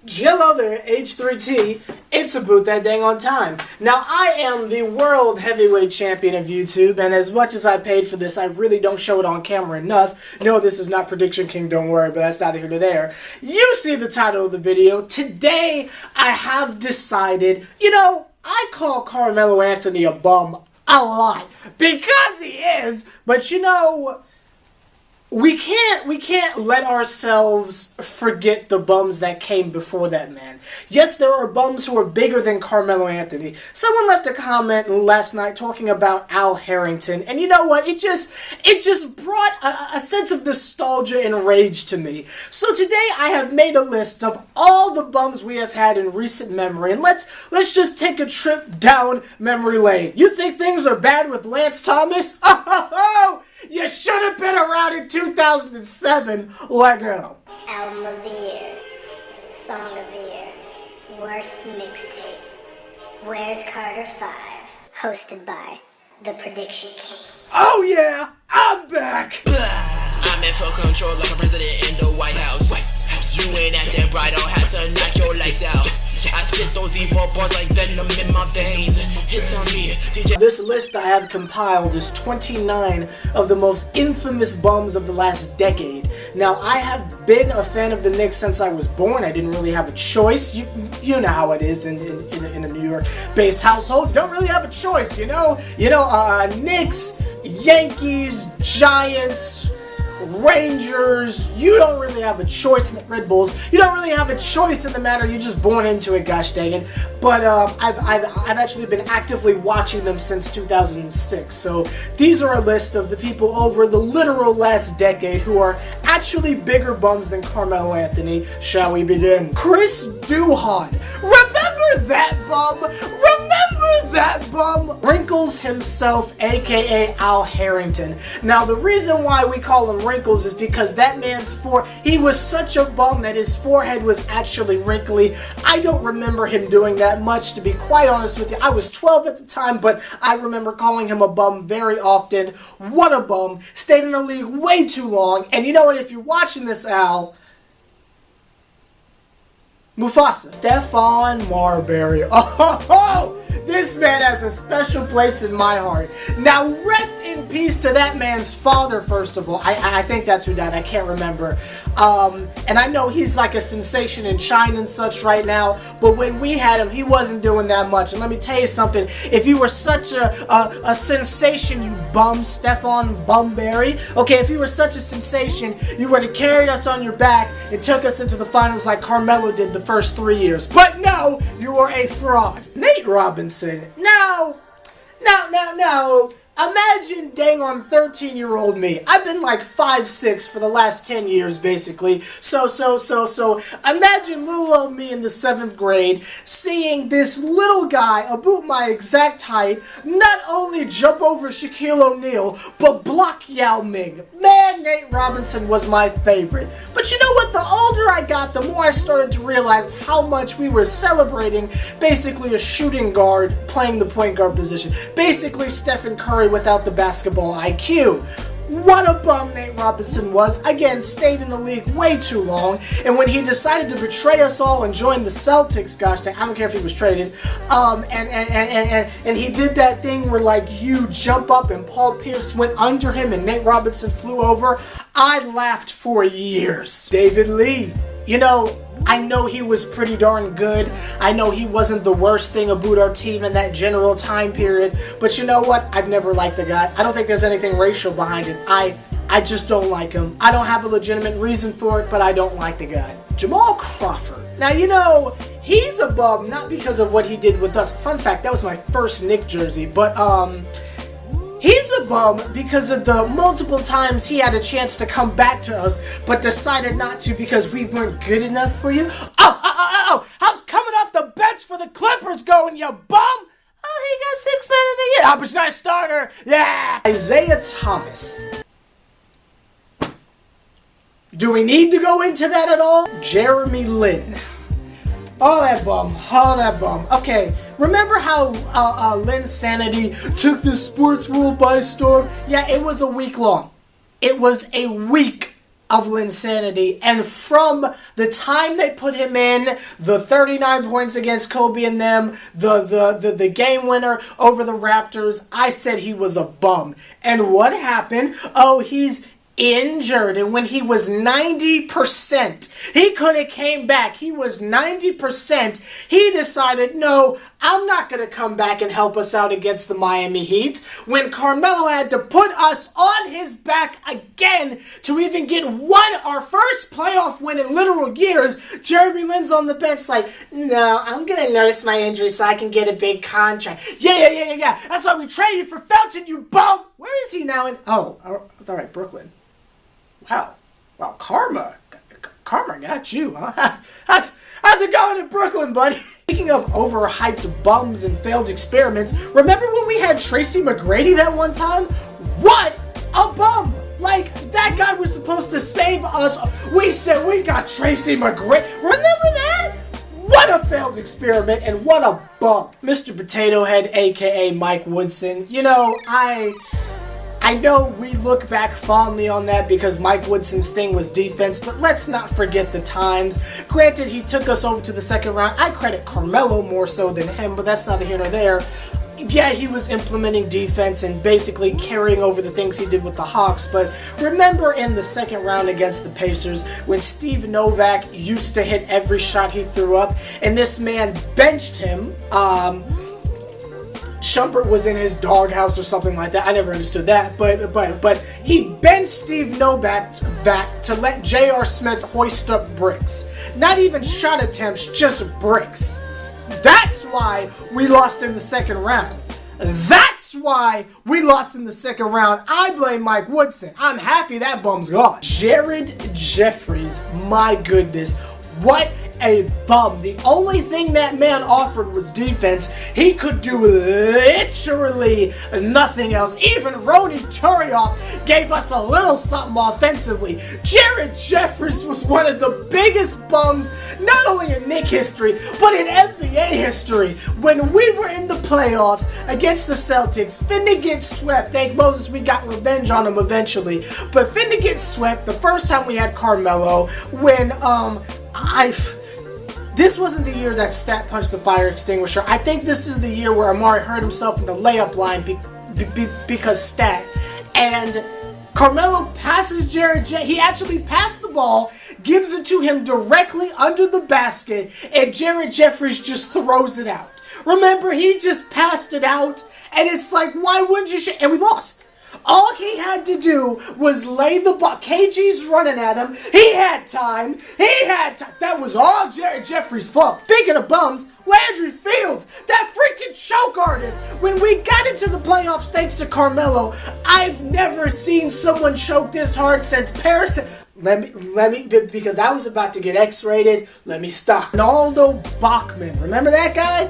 Hello there, H+III+T. It's about that dang on time. Now, I am the world heavyweight champion of YouTube, and as much as I paid for this, I really don't show it on camera enough. No, this is not Prediction King, don't worry, but that's neither here nor there. You see the title of the video. Today, I have decided, I call Carmelo Anthony a bum a lot, because he is, but we can't let ourselves forget the bums that came before that man. Yes, there are bums who are bigger than Carmelo Anthony. Someone left a comment last night talking about Al Harrington, and you know what? It just brought a sense of nostalgia and rage to me. So today I have made a list of all the bums we have had in recent memory, and let's just take a trip down memory lane. You think things are bad with Lance Thomas? Oh! You should have been around in 2007. Let go. Album of the year, song of the year, worst mixtape, Where's Carter 5, hosted by the Prediction King. Oh yeah, I'm back. I'm in full control like a president in the White House. You ain't acting bright, I'll have to knock your lights out. I spit those evil bars like venom in my veins. Hits on me, DJ. This list I have compiled is 29 of the most infamous bums of the last decade. Now, I have been a fan of the Knicks since I was born. I didn't really have a choice. You know how it is in a New York-based household. You don't really have a choice, Knicks, Yankees, Giants, Rangers, you don't really have a choice in the Red Bulls. You don't really have a choice in the matter. You're just born into it, gosh dang it. But I've actually been actively watching them since 2006. So these are a list of the people over the literal last decade who are actually bigger bums than Carmelo Anthony. Shall we begin? Chris Duhon. Remember that bum? Remember that bum? Wrinkles himself, aka Al Harrington. Now the reason why we call him Wrinkles is because that man's he was such a bum that his forehead was actually wrinkly. I don't remember him doing that much, to be quite honest with you. I was 12 at the time, but I remember calling him a bum very often. What a bum. Stayed in the league way too long. And you know what? If you're watching this, Al, Mufasa. Stephon Marbury. Oh, this man has a special place in my heart. Now, rest in peace to that man's father, first of all. I think that's who died. I can't remember. And I know he's like a sensation in China and such right now, but when we had him, he wasn't doing that much. And let me tell you something. If you were such a sensation, you bum, Stephon Bumberry, okay, if you were such a sensation, you would have carried us on your back and took us into the finals like Carmelo did the first 3 years. But no, you were a fraud. Nate Robinson. Now, imagine dang on 13-year-old me. I've been like 5'6" for the last 10 years, basically. So imagine little old me in the 7th grade seeing this little guy, about my exact height, not only jump over Shaquille O'Neal, but block Yao Ming. Man, Nate Robinson was my favorite. But you know what? The older I got, the more I started to realize how much we were celebrating basically a shooting guard playing the point guard position. Basically Stephen Curry without the basketball IQ. What a bum Nate Robinson was. Again, stayed in the league way too long. And when he decided to betray us all and join the Celtics, gosh dang, I don't care if he was traded, and he did that thing where like you jump up and Paul Pierce went under him and Nate Robinson flew over, I laughed for years. David Lee, I know he was pretty darn good. I know he wasn't the worst thing about our team in that general time period. But you know what? I've never liked the guy. I don't think there's anything racial behind it. I just don't like him. I don't have a legitimate reason for it, but I don't like the guy. Jamal Crawford. Now, he's a bum, not because of what he did with us. Fun fact, that was my first Knicks jersey. But, he's a bum because of the multiple times he had a chance to come back to us, but decided not to because we weren't good enough for you. Oh, how's coming off the bench for the Clippers going, you bum? Oh, he got 6 man of the year. Oh, but he's not a starter. Yeah. Isaiah Thomas. Do we need to go into that at all? Jeremy Lin. Oh, that bum. Okay, remember how Linsanity took the sports world by storm? Yeah, it was a week long. It was a week of Linsanity, and from the time they put him in, the 39 points against Kobe and them, the game winner over the Raptors, I said he was a bum. And what happened? Oh, he's injured, and when he was 90%, he could have came back. He was 90%. He decided, no, I'm not going to come back and help us out against the Miami Heat. When Carmelo had to put us on his back again to even get our first playoff win in literal years, Jeremy Lin's on the bench like, no, I'm going to nurse my injury so I can get a big contract. Yeah. That's why we traded you for Felton, you bum. Where is he now? All right, Brooklyn. Wow, Karma got you, huh? How's it going in Brooklyn, buddy? Speaking of overhyped bums and failed experiments, remember when we had Tracy McGrady that one time? What a bum! Like, that guy was supposed to save us. We said we got Tracy McGrady. Remember that? What a failed experiment and what a bum. Mr. Potato Head, aka Mike Woodson. You know, I know we look back fondly on that because Mike Woodson's thing was defense, but let's not forget the times. Granted, he took us over to the second round. I credit Carmelo more so than him, but that's neither here nor there. Yeah, he was implementing defense and basically carrying over the things he did with the Hawks, but remember in the second round against the Pacers when Steve Novak used to hit every shot he threw up, and this man benched him, Shumpert was in his doghouse or something like that. I never understood that, but he benched Steve Novak back to let J.R. Smith hoist up bricks. Not even shot attempts, just bricks. That's why we lost in the second round. That's why we lost in the second round. I blame Mike Woodson. I'm happy that bum's gone. Jared Jeffries, my goodness. What a bum. The only thing that man offered was defense. He could do literally nothing else. Even Rony Turioff gave us a little something offensively. Jared Jeffries was one of the biggest bums, not only in Knicks history, but in NBA history. When we were in the playoffs against the Celtics, finna get swept. Thank Moses we got revenge on him eventually. But finna get swept the first time we had Carmelo when, this wasn't the year that Stat punched the fire extinguisher. I think this is the year where Amari hurt himself in the layup line because Stat. And Carmelo passes he actually passed the ball, gives it to him directly under the basket, and Jared Jeffries just throws it out. Remember, he just passed it out, and it's like, why wouldn't you and we lost. All he had to do was lay the ball. KG's running at him. He had time. That was all Jared Jeffries' fault. Speaking of bums, Landry Fields, that freaking choke artist. When we got into the playoffs thanks to Carmelo, I've never seen someone choke this hard since Paris. Let me, because I was about to get X-rated, let me stop. Ronaldo Bachman, remember that guy?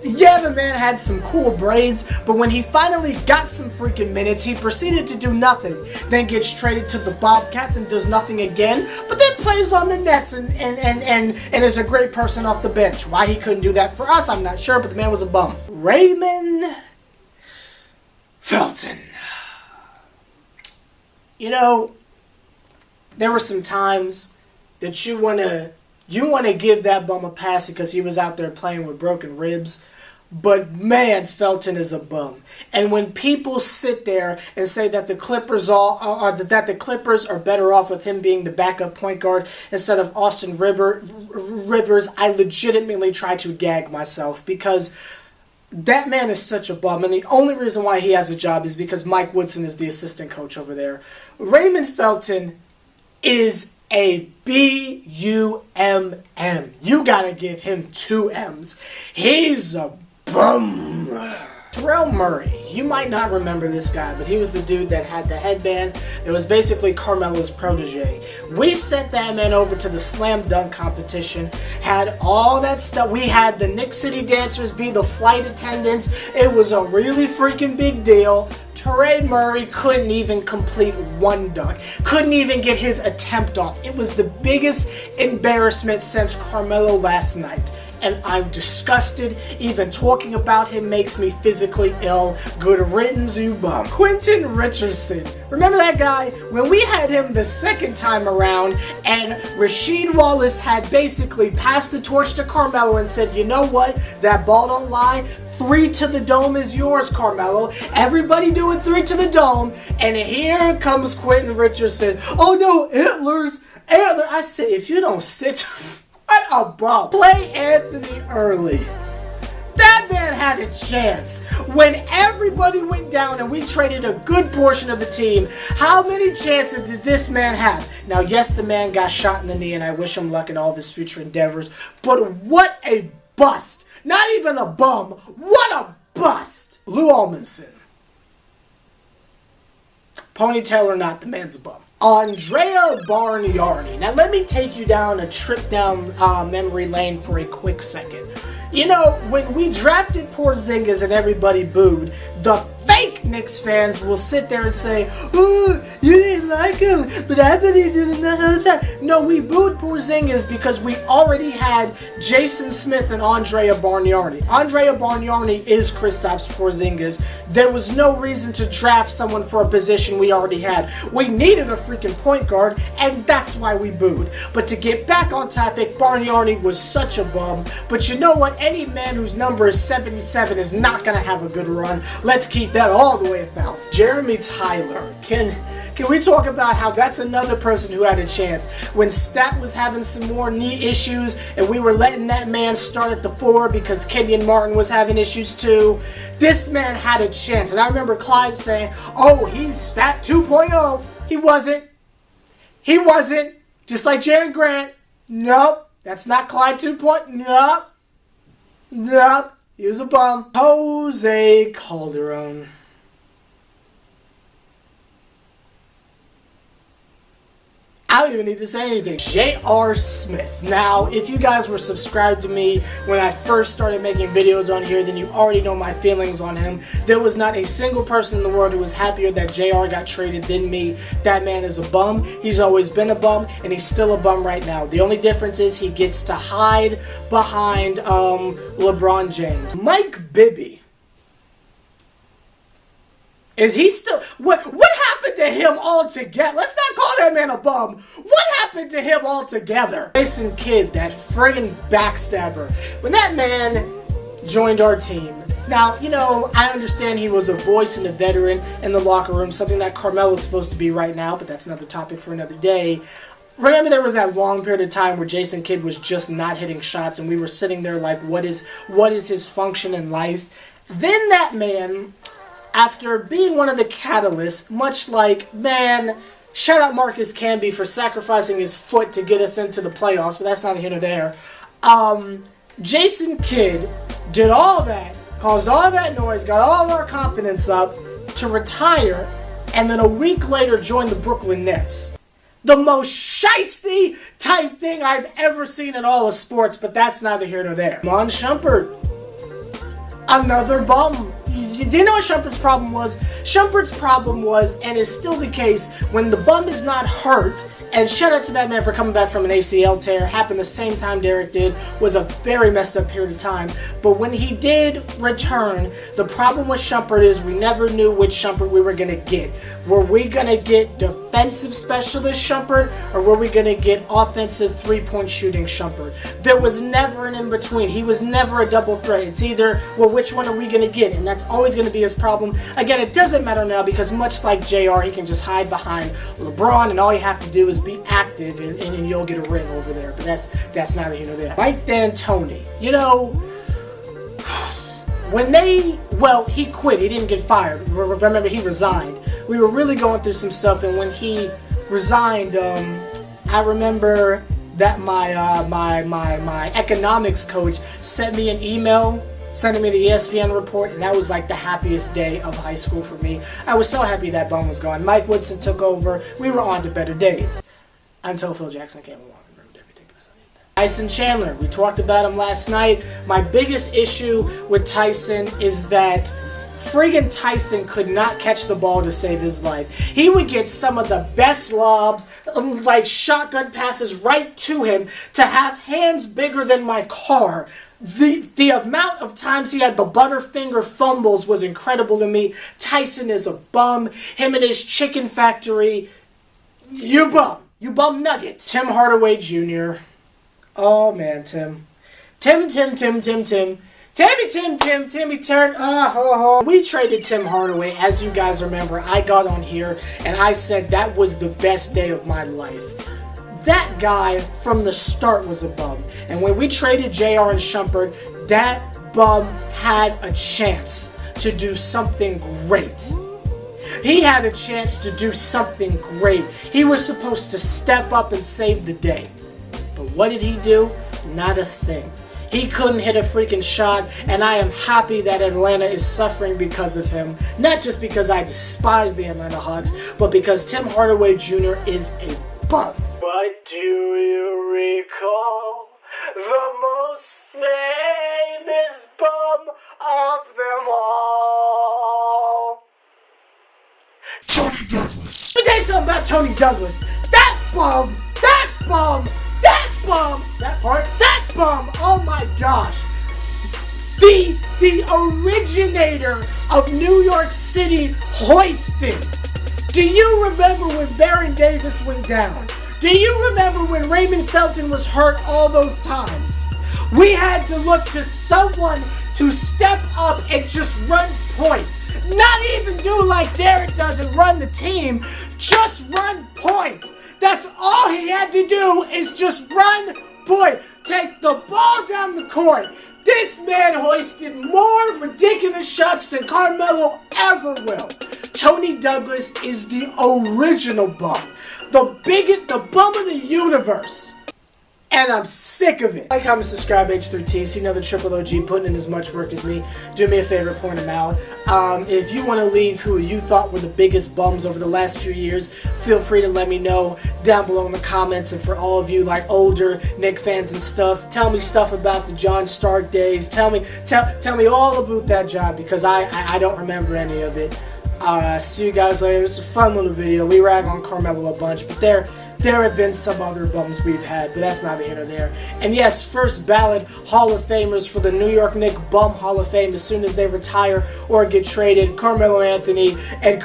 Yeah, the man had some cool braids, but when he finally got some freaking minutes, he proceeded to do nothing. Then gets traded to the Bobcats and does nothing again, but then plays on the Nets and is a great person off the bench. Why he couldn't do that for us, I'm not sure, but the man was a bum. Raymond Felton. You know, there were some times that you want to give that bum a pass because he was out there playing with broken ribs. But man, Felton is a bum. And when people sit there and say that the Clippers are better off with him being the backup point guard instead of Austin Rivers, I legitimately try to gag myself because that man is such a bum. And the only reason why he has a job is because Mike Woodson is the assistant coach over there. Raymond Felton is a B-U-M-M. You gotta give him 2 M's. He's a bum. Terrell Murray. You might not remember this guy, but he was the dude that had the headband. It was basically Carmelo's protege. We sent that man over to the slam dunk competition, had all that stuff. We had the Knicks City Dancers be the flight attendants. It was a really freaking big deal. Terrell Murray couldn't even complete 1 dunk. Couldn't even get his attempt off. It was the biggest embarrassment since Carmelo last night. and I'm disgusted. Even talking about him makes me physically ill. Good riddance, you bum. Quentin Richardson. Remember that guy? When we had him the second time around, and Rasheed Wallace had basically passed the torch to Carmelo and said, you know what? That ball don't lie. 3 to the dome is yours, Carmelo. Everybody doing 3 to the dome. And here comes Quentin Richardson. Oh no, Hitler's antler. I said, if you don't sit, what a bum. Play Anthony early. That man had a chance. When everybody went down and we traded a good portion of the team, how many chances did this man have? Now, yes, the man got shot in the knee, and I wish him luck in all of his future endeavors, but what a bust. Not even a bum. What a bust. Lou Almondson. Ponytail or not, the man's a bum. Andrea Bargnani. Now let me take you down a trip down memory lane for a quick second. You know, when we drafted Porzingis and everybody booed, the fake Knicks fans will sit there and say, oh, you didn't like him, but I believed in the whole time. No, we booed Porzingis because we already had Jason Smith and Andrea Bargnani. Andrea Bargnani is Kristaps Porzingis. There was no reason to draft someone for a position we already had. We needed a freaking point guard, and that's why we booed. But to get back on topic, Bargnani was such a bum. But you know what? Any man whose number is 77 is not going to have a good run. Let's keep that all the way 1,000. Jeremy Tyler. Can we talk about how that's another person who had a chance? When Stat was having some more knee issues and we were letting that man start at the 4 because Kenyon Martin was having issues too, this man had a chance. And I remember Clyde saying, oh, he's Stat 2.0. He wasn't. He wasn't. Just like Jaren Grant. Nope. That's not Clyde 2.0. Nope. Nope. He was a bum. Jose Calderon. I don't even need to say anything. J.R. Smith. Now, if you guys were subscribed to me when I first started making videos on here, then you already know my feelings on him. There was not a single person in the world who was happier that JR got traded than me. That man is a bum. He's always been a bum, and he's still a bum right now. The only difference is he gets to hide behind LeBron James. Mike Bibby. Is he still... What happened to him altogether? Let's not call that man a bum. What happened to him altogether? Jason Kidd, that friggin' backstabber. When that man joined our team... Now, you know, I understand he was a voice and a veteran in the locker room, something that Carmelo's supposed to be right now, but that's another topic for another day. Remember there was that long period of time where Jason Kidd was just not hitting shots, and we were sitting there like, what is his function in life? Then that man... After being one of the catalysts, much like, man, shout out Marcus Camby for sacrificing his foot to get us into the playoffs, but that's neither here nor there. Jason Kidd did all that, caused all that noise, got all of our confidence up to retire, and then a week later joined the Brooklyn Nets. The most shiesty type thing I've ever seen in all of sports, but that's neither here nor there. Mon Shumpert, another bum. Do you know what Shumpert's problem was? Shumpert's problem was, and is still the case, when the bum is not hurt, and shout out to that man for coming back from an ACL tear, happened the same time Derek did, was a very messed up period of time. But when he did return, the problem with Shumpert is we never knew which Shumpert we were going to get. Were we going to get defensive specialist Shumpert, or were we going to get offensive three-point shooting Shumpert? There was never an in-between. He was never a double threat. It's either, well, which one are we going to get? And that's always going to be his problem. Again, it doesn't matter now because much like JR, he can just hide behind LeBron, and all you have to do is be active, and you'll get a ring over there. But that's neither here nor there. Mike D'Antoni. You know, when he quit. He didn't get fired. Remember, he resigned. We were really going through some stuff, and when he resigned, I remember that my economics coach sent me an email sending me the ESPN report, and that was like the happiest day of high school for me. I was so happy that bum was gone. Mike Woodson took over. We were on to better days. Until Phil Jackson came along and ruined everything. Tyson Chandler. We talked about him last night. My biggest issue with Tyson is that friggin' Tyson could not catch the ball to save his life. He would get some of the best lobs, like shotgun passes right to him, to have hands bigger than my car. The amount of times he had the Butterfinger fumbles was incredible to me. Tyson is a bum. Him and his chicken factory, you bum. You bum nuggets. Tim Hardaway Jr. Oh man, Tim. Timmy Tim, turn. We traded Tim Hardaway. As you guys remember, I got on here and I said that was the best day of my life. That guy from the start was a bum. And when we traded JR and Shumpert, that bum had a chance to do something great. He had a chance to do something great. He was supposed to step up and save the day. But what did he do? Not a thing. He couldn't hit a freaking shot, and I am happy that Atlanta is suffering because of him. Not just because I despise the Atlanta Hawks, but because Tim Hardaway Jr. is a bum. But do you recall the most famous bum of them all? Tony Douglas. Let me tell you something about Tony Douglas. That bum, oh my gosh. The originator of New York City hoisting. Do you remember when Baron Davis went down? Do you remember when Raymond Felton was hurt all those times? We had to look to someone to step up and just run point. Not even do like Derek does and run the team. Just run point. That's all he had to do is just run point. Take the ball down the court. This man hoisted more ridiculous shots than Carmelo ever will. Tony Douglas is the original bum. The bum of the universe. And I'm sick of it. Like, comment, subscribe, H+III+T, so you know the triple OG putting in as much work as me. Do me a favor, point them out. If you want to leave who you thought were the biggest bums over the last few years, feel free to let me know down below in the comments. And for all of you like older Knick fans and stuff, tell me stuff about the John Stark days. Tell me all about that job, because I don't remember any of it. See you guys later. It's a fun little video. We rag on Carmelo a bunch, but there have been some other bums we've had, but that's neither here nor there. And yes, first ballot Hall of Famers for the New York Knicks Bum Hall of Fame as soon as they retire or get traded. Carmelo Anthony and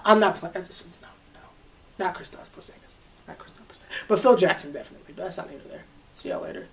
I'm not playing. No, not Kristaps Porzingis. Not Kristaps Porzingis. But Phil Jackson definitely. But that's not neither there. See y'all later.